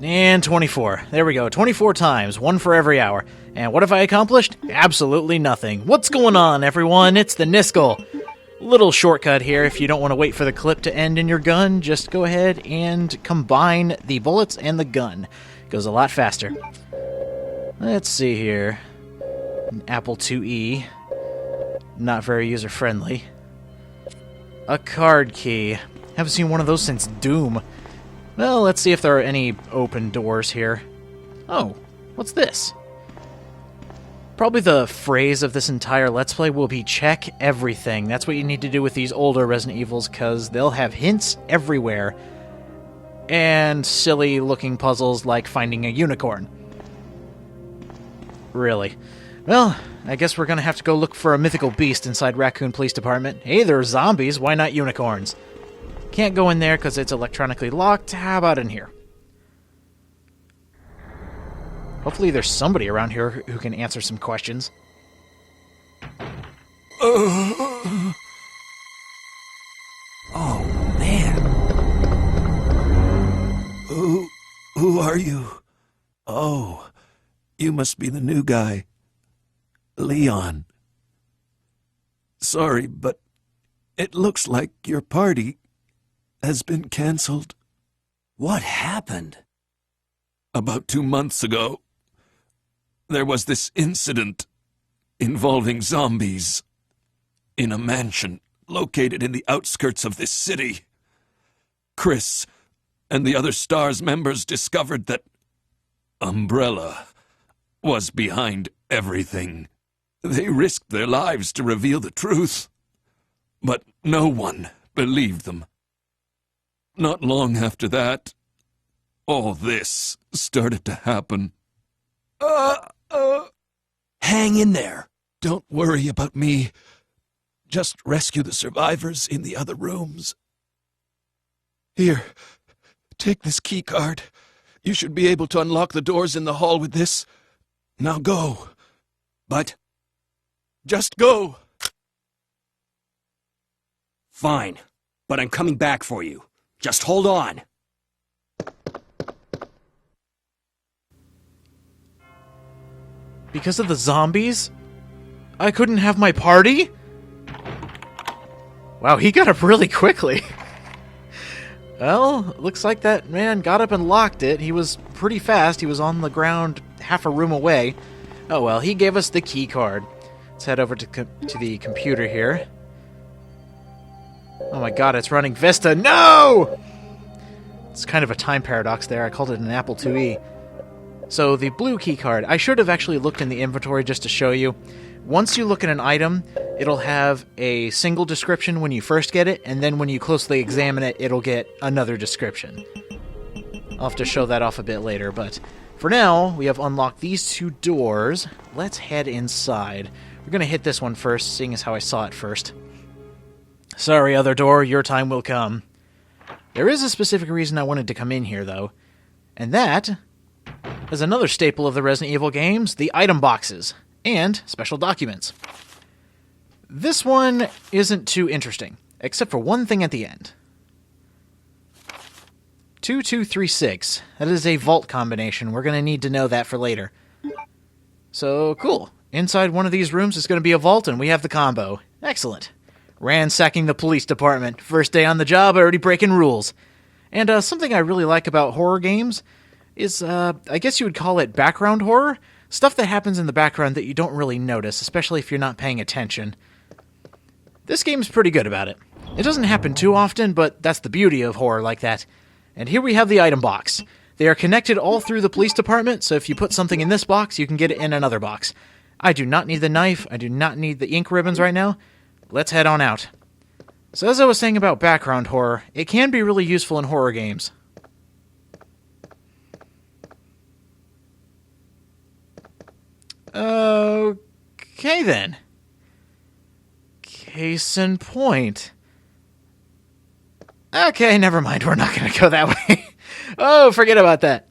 And 24. There we go. 24 times. One for every hour. And what have I accomplished? Absolutely nothing. What's going on, everyone? It's the Niskel. Little shortcut here. If you don't want to wait for the clip to end in your gun, just go ahead and combine the bullets and the gun. It goes a lot faster. Let's see here. An Apple IIe. Not very user-friendly. A card key. Haven't seen one of those since Doom. Well, let's see if there are any open doors here. Oh, what's this? Probably the phrase of this entire Let's Play will be check everything. That's what you need to do with these older Resident Evils, because they'll have hints everywhere. And silly-looking puzzles like finding a unicorn. Really. Well, I guess we're gonna have to go look for a mythical beast inside Raccoon Police Department. Hey, there are zombies, why not unicorns? Can't go in there because it's electronically locked. How about in here? Hopefully there's somebody around here who can answer some questions. Oh, man. Who are you? Oh, you must be the new guy. Leon. Sorry, but it looks like your party has been canceled. What happened? About 2 months ago, there was this incident involving zombies in a mansion located in the outskirts of this city. Chris and the other STARS members discovered that Umbrella was behind everything. They risked their lives to reveal the truth, but no one believed them. Not long after that, all this started to happen. Hang in there. Don't worry about me. Just rescue the survivors in the other rooms. Here, take this key card. You should be able to unlock the doors in the hall with this. Now go. But... Just go. Fine, but I'm coming back for you. Just hold on. Because of the zombies? I couldn't have my party? Wow, he got up really quickly. Well, looks like that man got up and locked it. He was pretty fast. He was on the ground half a room away. Oh well, he gave us the key card. Let's head over to the computer here. Oh my god, it's running Vista. No! It's kind of a time paradox there. I called it an Apple IIe. So the blue key card. I should have actually looked in the inventory just to show you. Once you look at an item, it'll have a single description when you first get it, and then when you closely examine it, it'll get another description. I'll have to show that off a bit later, but for now, we have unlocked these two doors. Let's head inside. We're going to hit this one first, seeing as how I saw it first. Sorry, other door, your time will come. There is a specific reason I wanted to come in here, though, and that is another staple of the Resident Evil games, the item boxes and special documents. This one isn't too interesting, except for one thing at the end. 2236. That is a vault combination. We're going to need to know that for later. So, cool. Inside one of these rooms is going to be a vault, and we have the combo. Excellent. Ransacking the police department. First day on the job, already breaking rules. And something I really like about horror games is, I guess you would call it background horror. Stuff that happens in the background that you don't really notice, especially if you're not paying attention. This game's pretty good about it. It doesn't happen too often, but that's the beauty of horror like that. And here we have the item box. They are connected all through the police department, so if you put something in this box, you can get it in another box. I do not need the knife. I do not need the ink ribbons right now. Let's head on out. So as I was saying about background horror, it can be really useful in horror games. Okay then. Case in point. Okay, never mind. We're not going to go that way. Oh, forget about that.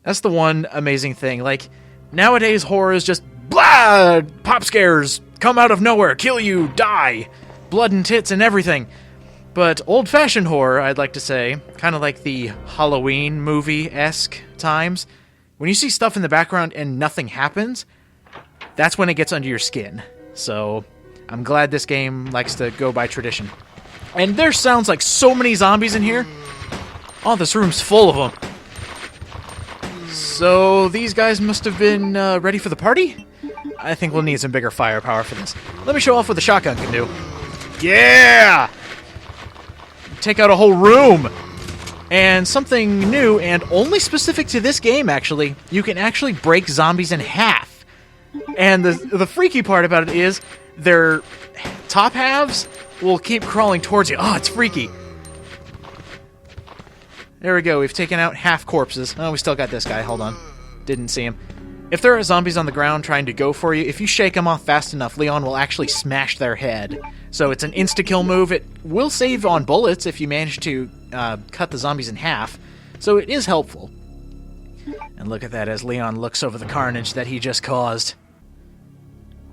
That's the one amazing thing. Like, nowadays horror is just blah! Pop scares come out of nowhere, kill you, die. Blood and tits and everything. But old-fashioned horror, I'd like to say, kind of like the Halloween movie-esque times, when you see stuff in the background and nothing happens, that's when it gets under your skin. So I'm glad this game likes to go by tradition. And there sounds like so many zombies in here. Oh, this room's full of them. So these guys must have been ready for the party? I think we'll need some bigger firepower for this. Let me show off what the shotgun can do. Yeah! Take out a whole room! And something new, and only specific to this game, actually, you can actually break zombies in half. And the freaky part about it is, their top halves will keep crawling towards you. Oh, it's freaky. There we go, we've taken out half corpses. Oh, we still got this guy, hold on. Didn't see him. If there are zombies on the ground trying to go for you, if you shake them off fast enough, Leon will actually smash their head. So it's an insta-kill move. It will save on bullets if you manage to cut the zombies in half. So it is helpful. And look at that as Leon looks over the carnage that he just caused.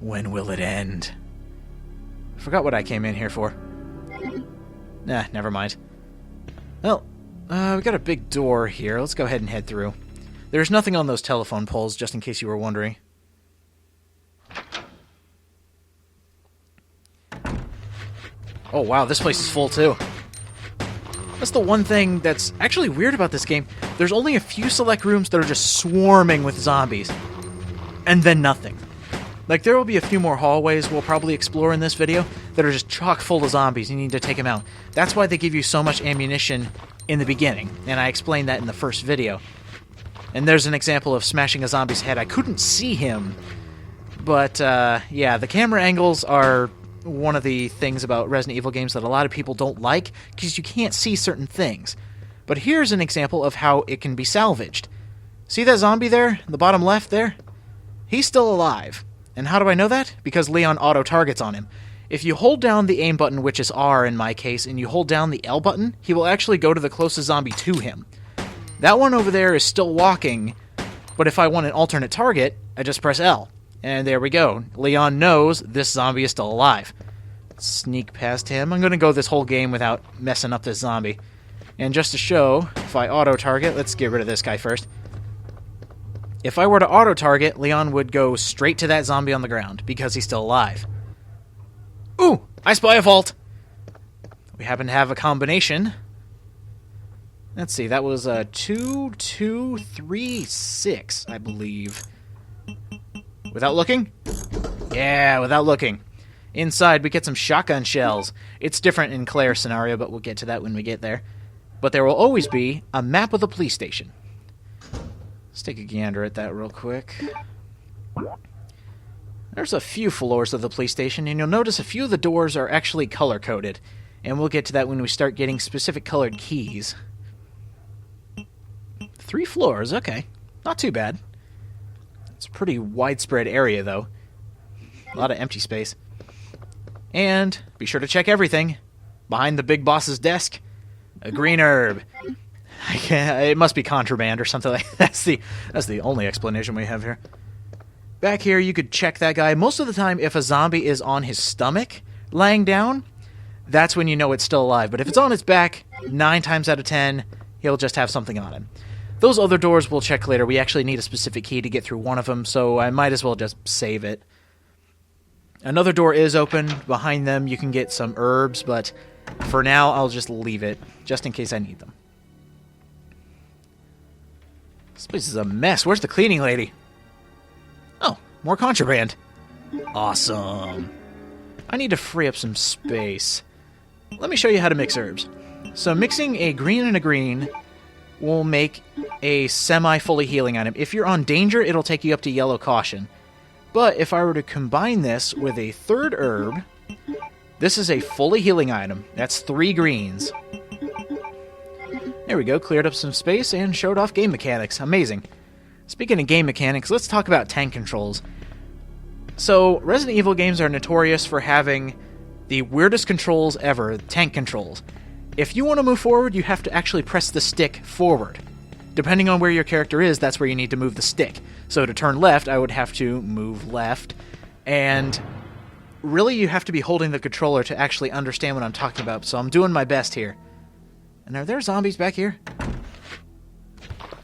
When will it end? I forgot what I came in here for. Nah, never mind. Well, we got a big door here. Let's go ahead and head through. There's nothing on those telephone poles, just in case you were wondering. Oh wow, this place is full too. That's the one thing that's actually weird about this game. There's only a few select rooms that are just swarming with zombies. And then nothing. Like, there will be a few more hallways we'll probably explore in this video that are just chock full of zombies. You need to take them out. That's why they give you so much ammunition in the beginning. And I explained that in the first video. And there's an example of smashing a zombie's head. I couldn't see him. But, yeah, the camera angles are one of the things about Resident Evil games that a lot of people don't like, because you can't see certain things. But here's an example of how it can be salvaged. See that zombie there, in the bottom left there? He's still alive. And how do I know that? Because Leon auto-targets on him. If you hold down the aim button, which is R in my case, and you hold down the L button, he will actually go to the closest zombie to him. That one over there is still walking, but if I want an alternate target, I just press L. And there we go. Leon knows this zombie is still alive. Sneak past him. I'm going to go this whole game without messing up this zombie. And just to show, if I auto-target, let's get rid of this guy first. If I were to auto-target, Leon would go straight to that zombie on the ground, because he's still alive. Ooh! I spy a vault! We happen to have a combination. Let's see, that was 2, 2, 3, 6, I believe. Without looking? Yeah, without looking. Inside, we get some shotgun shells. It's different in Claire's scenario, but we'll get to that when we get there. But there will always be a map of the police station. Let's take a gander at that real quick. There's a few floors of the police station, and you'll notice a few of the doors are actually color-coded. And we'll get to that when we start getting specific colored keys. 3 floors, okay. Not too bad. It's a pretty widespread area, though. A lot of empty space. And be sure to check everything. Behind the big boss's desk, a green herb. It must be contraband or something like that. That's the only explanation we have here. Back here, you could check that guy. Most of the time, if a zombie is on his stomach, laying down, that's when you know it's still alive. But if it's on its back, 9 times out of 10, he'll just have something on him. Those other doors we'll check later. We actually need a specific key to get through one of them, so I might as well just save it. Another door is open. Behind them, you can get some herbs, but for now, I'll just leave it, just in case I need them. This place is a mess. Where's the cleaning lady? Oh, more contraband. Awesome. I need to free up some space. Let me show you how to mix herbs. So mixing a green and a green will make a semi-fully healing item. If you're on danger, it'll take you up to yellow caution. But if I were to combine this with a third herb, this is a fully healing item. That's 3 greens. There we go, cleared up some space and showed off game mechanics. Amazing. Speaking of game mechanics, let's talk about tank controls. So, Resident Evil games are notorious for having the weirdest controls ever, tank controls. If you want to move forward, you have to actually press the stick forward. Depending on where your character is, that's where you need to move the stick. So to turn left, I would have to move left. And really you have to be holding the controller to actually understand what I'm talking about, so I'm doing my best here. And are there zombies back here?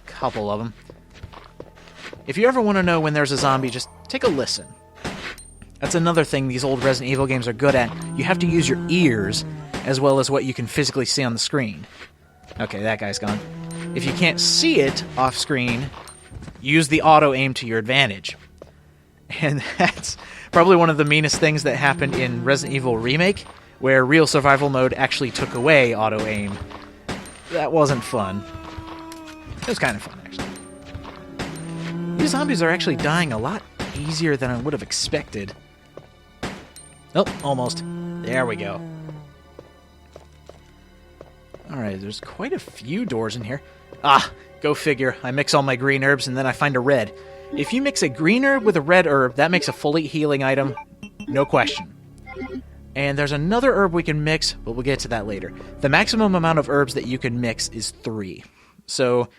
Couple of them. If you ever want to know when there's a zombie, just take a listen. That's another thing these old Resident Evil games are good at. You have to use your ears as well as what you can physically see on the screen. Okay, that guy's gone. If you can't see it off screen, use the auto-aim to your advantage. And that's probably one of the meanest things that happened in Resident Evil Remake, where real survival mode actually took away auto-aim. That wasn't fun. It was kind of fun, actually. These zombies are actually dying a lot easier than I would have expected. Oh, almost. There we go. Alright, there's quite a few doors in here. Ah, go figure. I mix all my green herbs and then I find a red. If you mix a green herb with a red herb, that makes a fully healing item. No question. And there's another herb we can mix, but we'll get to that later. The maximum amount of herbs that you can mix is 3. So,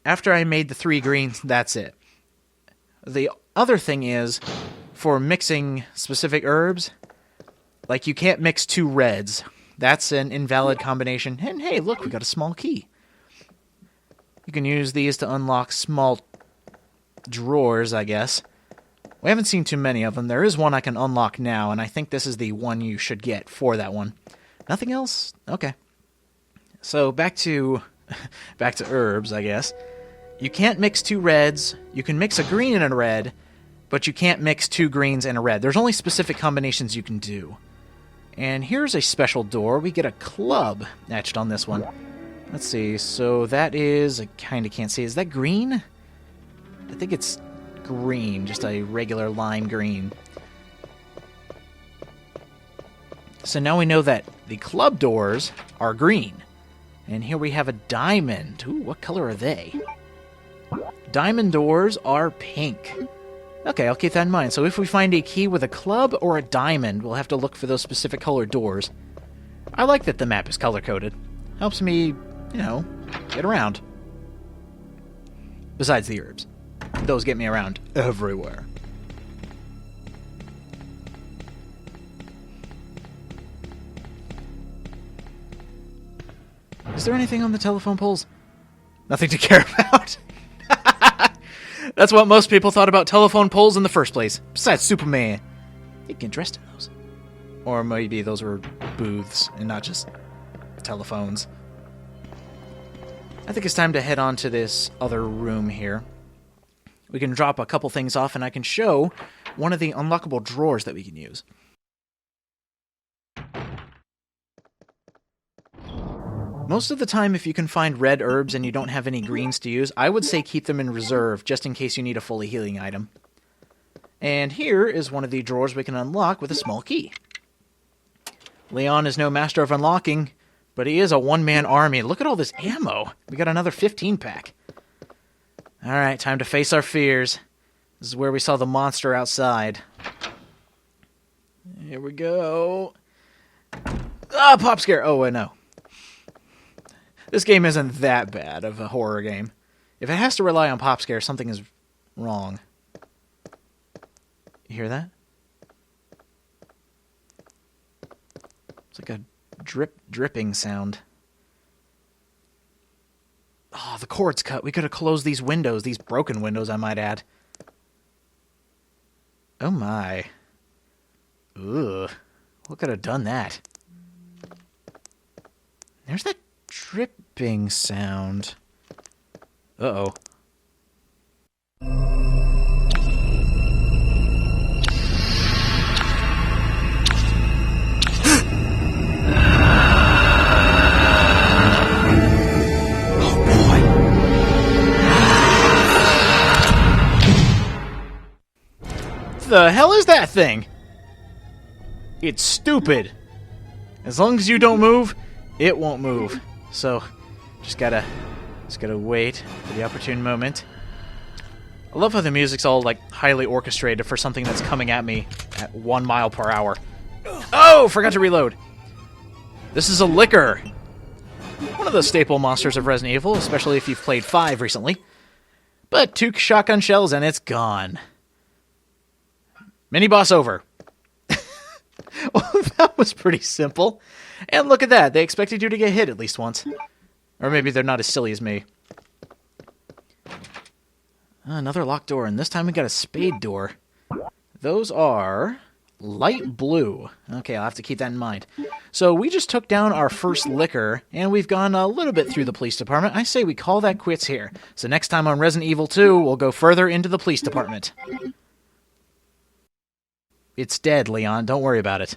after I made the 3 greens, that's it. The other thing is, for mixing specific herbs, like you can't mix 2 reds. That's an invalid combination. And hey, look, we got a small key. You can use these to unlock small drawers, I guess. We haven't seen too many of them. There is one I can unlock now, and I think this is the one you should get for that one. Nothing else? Okay. So back to herbs, I guess. You can't mix 2 reds. You can mix a green and a red, but you can't mix 2 greens and a red. There's only specific combinations you can do. And here's a special door. We get a club etched on this one. Let's see. So that is... I kind of can't see. Is that green? I think it's green. Just a regular lime green. So now we know that the club doors are green. And here we have a diamond. Ooh, what color are they? Diamond doors are pink. Okay, I'll keep that in mind. So if we find a key with a club or a diamond, we'll have to look for those specific colored doors. I like that the map is color-coded. Helps me, you know, get around. Besides the herbs. Those get me around everywhere. Is there anything on the telephone poles? Nothing to care about. That's what most people thought about telephone poles in the first place. Besides Superman. You can get dressed in those. Or maybe those were booths and not just telephones. I think it's time to head on to this other room here. We can drop a couple things off and I can show one of the unlockable drawers that we can use. Most of the time, if you can find red herbs and you don't have any greens to use, I would say keep them in reserve, just in case you need a fully healing item. And here is one of the drawers we can unlock with a small key. Leon is no master of unlocking, but he is a one-man army. Look at all this ammo. We got another 15-pack. Alright, time to face our fears. This is where we saw the monster outside. Here we go. Ah, pop scare! Oh, wait, no. This game isn't that bad of a horror game. If it has to rely on pop scare, something is wrong. You hear that? It's like a dripping sound. Oh, the cord's cut. We could have closed these windows, these broken windows, I might add. Oh my. Ugh. What could have done that? There's that dripping sound. Uh-oh. The hell is that thing? It's stupid. As long as you don't move, it won't move. So, just gotta wait for the opportune moment. I love how the music's all, like, highly orchestrated for something that's coming at me at 1 mile per hour. Oh, forgot to reload. This is a liquor. One of the staple monsters of Resident Evil, especially if you've played 5 recently. But 2 shotgun shells and it's gone. Mini boss over. Well, that was pretty simple. And look at that. They expected you to get hit at least once. Or maybe they're not as silly as me. Another locked door, and this time we got a spade door. Those are light blue. Okay, I'll have to keep that in mind. So we just took down our first liquor, and we've gone a little bit through the police department. I say we call that quits here. So next time on Resident Evil 2, we'll go further into the police department. It's dead, Leon. Don't worry about it.